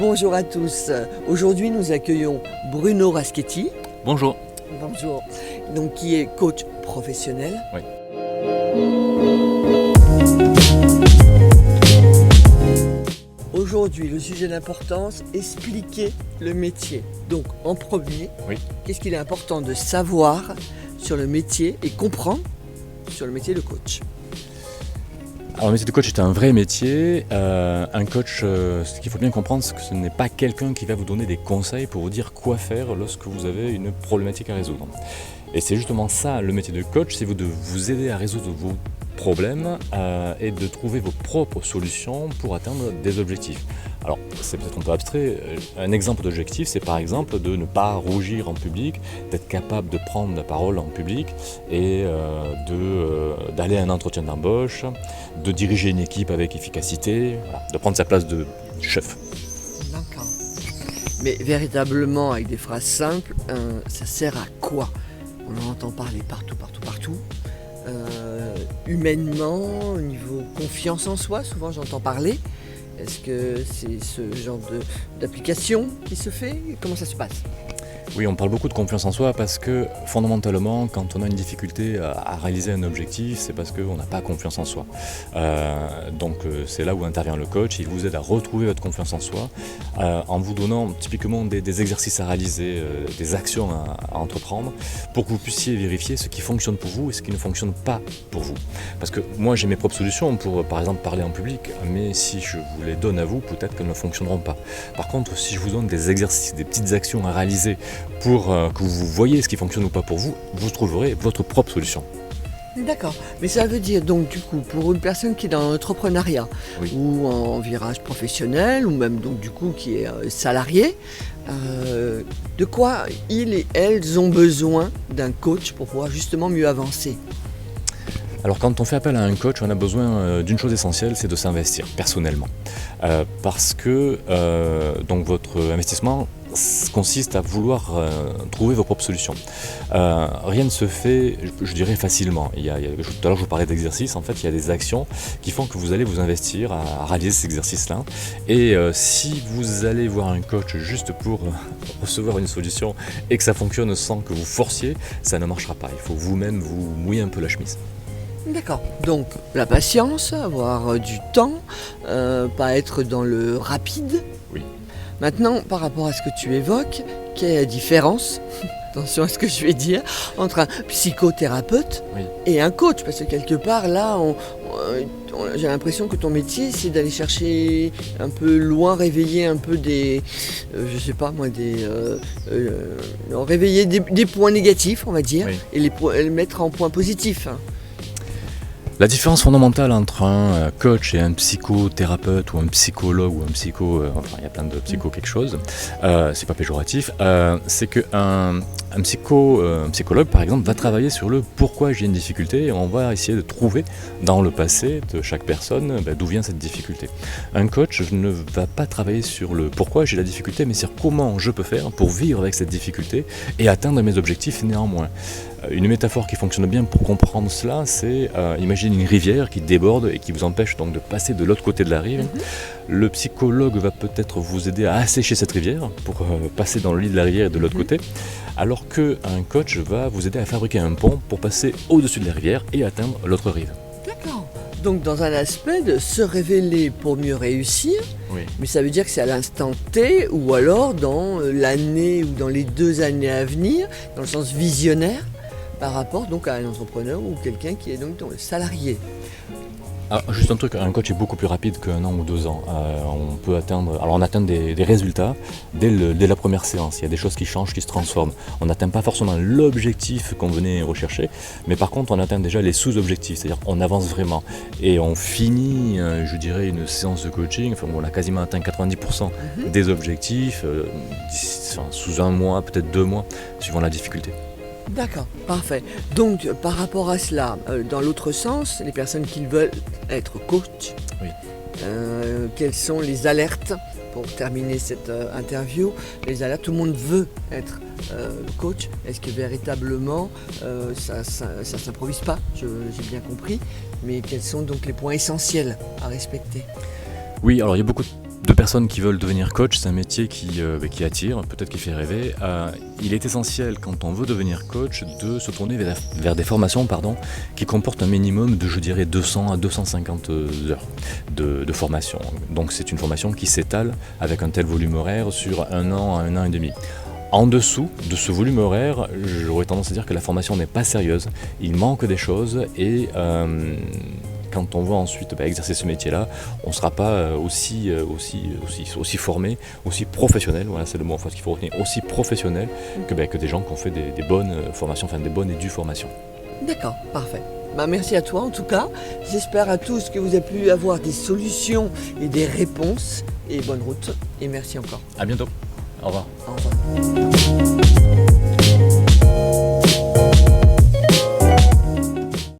Bonjour à tous. Aujourd'hui, nous accueillons Bruno Raschetti. Bonjour. Bonjour. Donc, qui est coach professionnel. Oui. Aujourd'hui, le sujet d'importance, expliquer le métier. Donc, en premier, Oui. qu'est-ce qu'il est important de savoir sur le métier et comprendre sur le métier de coach? Alors le métier de coach est un vrai métier. Un coach, ce qu'il faut bien comprendre, c'est que ce n'est pas quelqu'un qui va vous donner des conseils pour vous dire quoi faire lorsque vous avez une problématique à résoudre. Et c'est justement ça le métier de coach, c'est de vous aider à résoudre vos problèmes et de trouver vos propres solutions pour atteindre des objectifs. Alors c'est peut-être un peu abstrait, un exemple d'objectif c'est par exemple de ne pas rougir en public, d'être capable de prendre la parole en public et d'aller à un entretien d'embauche, de diriger une équipe avec efficacité, voilà, de prendre sa place de chef. D'accord. Mais véritablement, avec des phrases simples, ça sert à quoi? On en entend parler partout. Humainement, au niveau confiance en soi, souvent j'entends parler. Est-ce que c'est ce genre d'application qui se fait? Comment ça se passe? Oui, on parle beaucoup de confiance en soi parce que fondamentalement, quand on a une difficulté à réaliser un objectif, c'est parce qu'on n'a pas confiance en soi. Donc c'est là où intervient le coach, il vous aide à retrouver votre confiance en soi en vous donnant typiquement des exercices à réaliser, des actions à entreprendre pour que vous puissiez vérifier ce qui fonctionne pour vous et ce qui ne fonctionne pas pour vous. Parce que moi j'ai mes propres solutions pour par exemple parler en public, mais si je vous les donne à vous, peut-être qu'elles ne fonctionneront pas. Par contre, si je vous donne des exercices, des petites actions à réaliser pour que vous voyez ce qui fonctionne ou pas pour vous, vous trouverez votre propre solution. D'accord, mais ça veut dire donc du coup pour une personne qui est dans l'entrepreneuriat Oui. ou en virage professionnel ou même donc du coup qui est salarié, de quoi ils et elles ont besoin d'un coach pour pouvoir justement mieux avancer? Alors quand on fait appel à un coach, on a besoin d'une chose essentielle, c'est de s'investir personnellement. Parce que donc votre investissement consiste à vouloir trouver vos propres solutions. Rien ne se fait, je dirais, facilement. Tout à l'heure je vous parlais d'exercices, en fait il y a des actions qui font que vous allez vous investir à réaliser ces exercices-là. Et si vous allez voir un coach juste pour recevoir une solution et que ça fonctionne sans que vous forciez, ça ne marchera pas. Il faut vous-même vous mouiller un peu la chemise. D'accord, donc la patience, avoir du temps, pas être dans le rapide. Oui. Maintenant, par rapport à ce que tu évoques, quelle est la différence, attention à ce que je vais dire, entre un psychothérapeute Oui. et un coach? Parce que quelque part, là, j'ai l'impression que ton métier, c'est d'aller chercher un peu loin, réveiller un peu réveiller des points négatifs, on va dire, Oui. et les mettre en points positifs. La différence fondamentale entre un coach et un psychothérapeute ou un psychologue ou un enfin il y a plein de psycho quelque chose, c'est pas péjoratif, c'est qu'un psychologue par exemple va travailler sur le pourquoi j'ai une difficulté et on va essayer de trouver dans le passé de chaque personne d'où vient cette difficulté. Un coach ne va pas travailler sur le pourquoi j'ai la difficulté mais sur comment je peux faire pour vivre avec cette difficulté et atteindre mes objectifs néanmoins. Une métaphore qui fonctionne bien pour comprendre cela, c'est imagine une rivière qui déborde et qui vous empêche donc de passer de l'autre côté de la rive. Le psychologue va peut-être vous aider à assécher cette rivière pour passer dans le lit de la rivière et de l'autre côté, alors qu'un coach va vous aider à fabriquer un pont pour passer au-dessus de la rivière et atteindre l'autre rive. D'accord. Donc dans un aspect de se révéler pour mieux réussir, Oui. mais ça veut dire que c'est à l'instant T ou alors dans l'année ou dans les 2 années à venir, dans le sens visionnaire, par rapport donc à un entrepreneur ou quelqu'un qui est donc dans le salarié. Alors, juste un truc, un coach est beaucoup plus rapide qu'un an ou 2 ans. On atteint des résultats dès la première séance. Il y a des choses qui changent, qui se transforment. On n'atteint pas forcément l'objectif qu'on venait rechercher, mais par contre on atteint déjà les sous-objectifs, c'est-à-dire on avance vraiment. Et on finit, je dirais, une séance de coaching, enfin on a quasiment atteint 90% des objectifs, sous un mois, peut-être 2 mois, suivant la difficulté. D'accord, parfait. Donc par rapport à cela, dans l'autre sens, les personnes qui veulent être coach, Oui. quelles sont les alertes pour terminer cette interview? Les alertes, tout le monde veut être coach. Est-ce que véritablement ça s'improvise pas? J'ai bien compris. Mais quels sont donc les points essentiels à respecter? Oui, alors il y a beaucoup de de personnes qui veulent devenir coach. C'est un métier qui attire, peut-être qui fait rêver. Il est essentiel, quand on veut devenir coach, de se tourner vers des formations qui comportent un minimum de, je dirais, 200 à 250 heures de formation. Donc c'est une formation qui s'étale avec un tel volume horaire sur 1 an à 1 an et demi. En dessous de ce volume horaire, j'aurais tendance à dire que la formation n'est pas sérieuse. Il manque des choses et quand on va ensuite exercer ce métier-là, on ne sera pas aussi formé, aussi professionnel, voilà c'est le mot en fait qu'il faut retenir, aussi professionnel que des gens qui ont fait des bonnes formations, enfin des bonnes et dues formations. D'accord, parfait. Merci à toi en tout cas. J'espère à tous que vous avez pu avoir des solutions et des réponses. Et bonne route. Et merci encore. À bientôt. Au revoir. Au revoir.